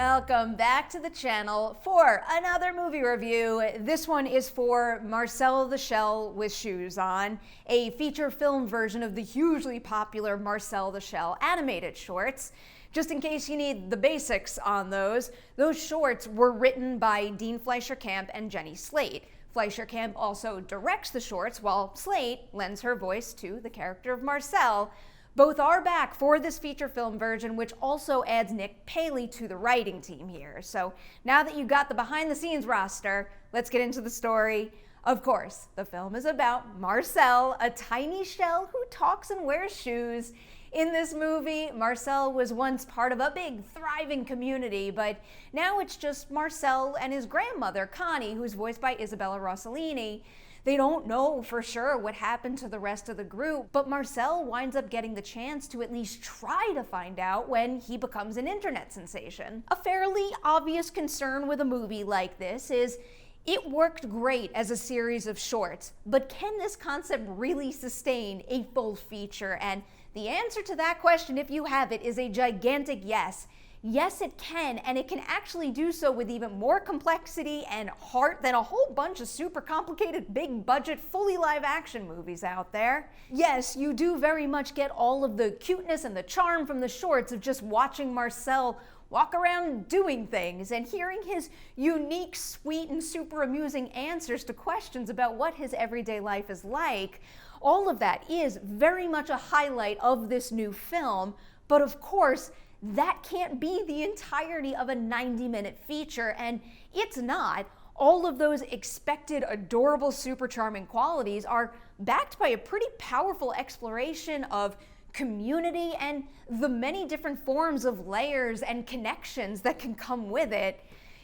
Welcome back to the channel for another movie review. This one is for Marcel the Shell with Shoes On, a feature film version of the hugely popular Marcel the Shell animated shorts. Just in case you need the basics on those shorts were written by Dean Fleischer-Camp and Jenny Slate. Fleischer-Camp also directs the shorts, while Slate lends her voice to the character of Marcel. Both are back for this feature film version, which also adds Nick Paley to the writing team here. So now that you got the behind the scenes roster, let's get into the story. Of course, the film is about Marcel, a tiny shell who talks and wears shoes. In this movie, Marcel was once part of a big, thriving community, but now it's just Marcel and his grandmother, Connie, who's voiced by Isabella Rossellini. They don't know for sure what happened to the rest of the group, but Marcel winds up getting the chance to at least try to find out when he becomes an internet sensation. A fairly obvious concern with a movie like this is it worked great as a series of shorts, but can this concept really sustain a full feature? And the answer to that question, if you have it, is a gigantic yes. Yes, it can, and it can actually do so with even more complexity and heart than a whole bunch of super complicated, big budget, fully live action movies out there. Yes, you do very much get all of the cuteness and the charm from the shorts of just watching Marcel walk around doing things and hearing his unique, sweet, and super amusing answers to questions about what his everyday life is like. All of that is very much a highlight of this new film, but of course, that can't be the entirety of a 90-minute feature, and it's not. All of those expected adorable, super charming qualities are backed by a pretty powerful exploration of community and the many different forms of layers and connections that can come with it.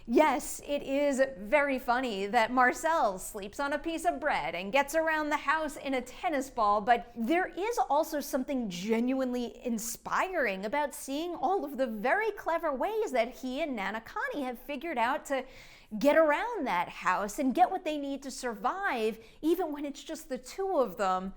Yes, it is very funny that Marcel sleeps on a piece of bread and gets around the house in a tennis ball, but there is also something genuinely inspiring about seeing all of the very clever ways that he and Nana Connie have figured out to get around that house and get what they need to survive, even when it's just the two of them.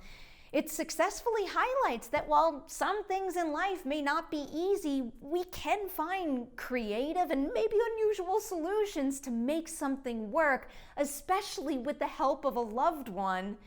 It successfully highlights that while some things in life may not be easy, we can find creative and maybe unusual solutions to make something work, especially with the help of a loved one.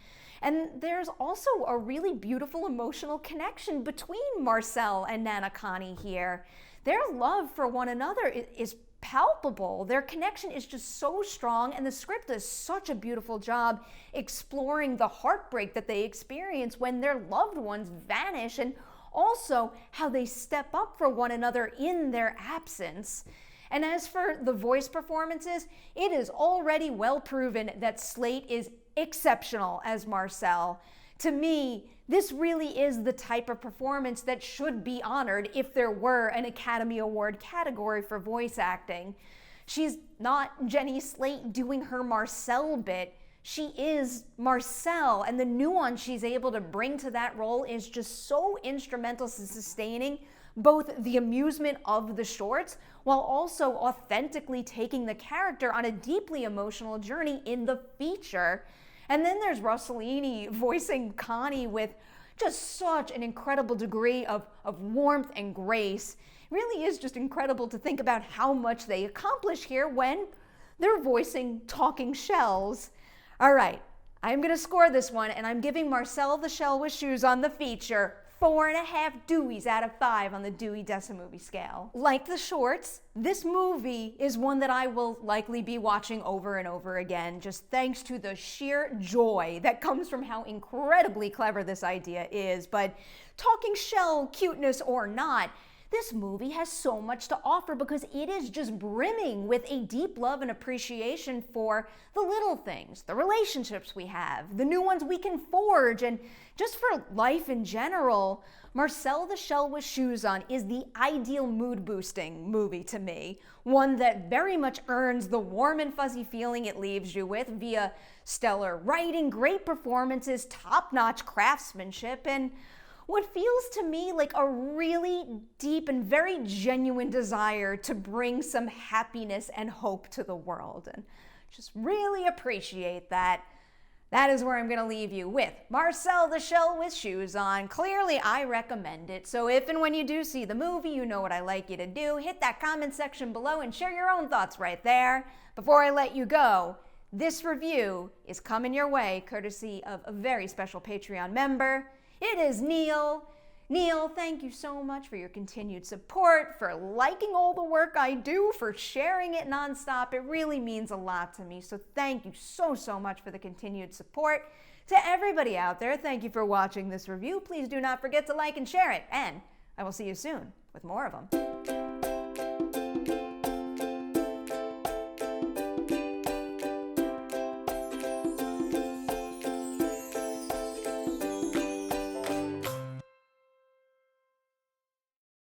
And there's also a really beautiful emotional connection between Marcel and Nana Connie here. Their love for one another is palpable. Their connection is just so strong, and the script does such a beautiful job exploring the heartbreak that they experience when their loved ones vanish, and also how they step up for one another in their absence. And as for the voice performances, it is already well proven that Slate is exceptional as Marcel. To me, this really is the type of performance that should be honored if there were an Academy Award category for voice acting. She's not Jenny Slate doing her Marcel bit. She is Marcel, and the nuance she's able to bring to that role is just so instrumental to sustaining both the amusement of the shorts while also authentically taking the character on a deeply emotional journey in the feature. And then there's Rossellini voicing Connie with just such an incredible degree of warmth and grace. It really is just incredible to think about how much they accomplish here when they're voicing talking shells. All right, I'm gonna score this one, and I'm giving Marcel the Shell with Shoes On the feature 4.5 Deweys out of 5 on the Dewey Decimovie scale. Like the shorts, this movie is one that I will likely be watching over and over again, just thanks to the sheer joy that comes from how incredibly clever this idea is. But talking shell, cuteness or not, this movie has so much to offer because it is just brimming with a deep love and appreciation for the little things, the relationships we have, the new ones we can forge, and just for life in general. Marcel the Shell with Shoes On is the ideal mood-boosting movie to me, one that very much earns the warm and fuzzy feeling it leaves you with via stellar writing, great performances, top-notch craftsmanship, and what feels to me like a really deep and very genuine desire to bring some happiness and hope to the world. And just really appreciate that. That is where I'm going to leave you with Marcel the Shell with Shoes On. Clearly, I recommend it. So if and when you do see the movie, you know what I like you to do. Hit that comment section below and share your own thoughts right there. Before I let you go, this review is coming your way courtesy of a very special Patreon member. It is Neil. Neil, thank you so much for your continued support, for liking all the work I do, for sharing it nonstop. It really means a lot to me. So thank you so much for the continued support. To everybody out there, thank you for watching this review. Please do not forget to like and share it. And I will see you soon with more of them.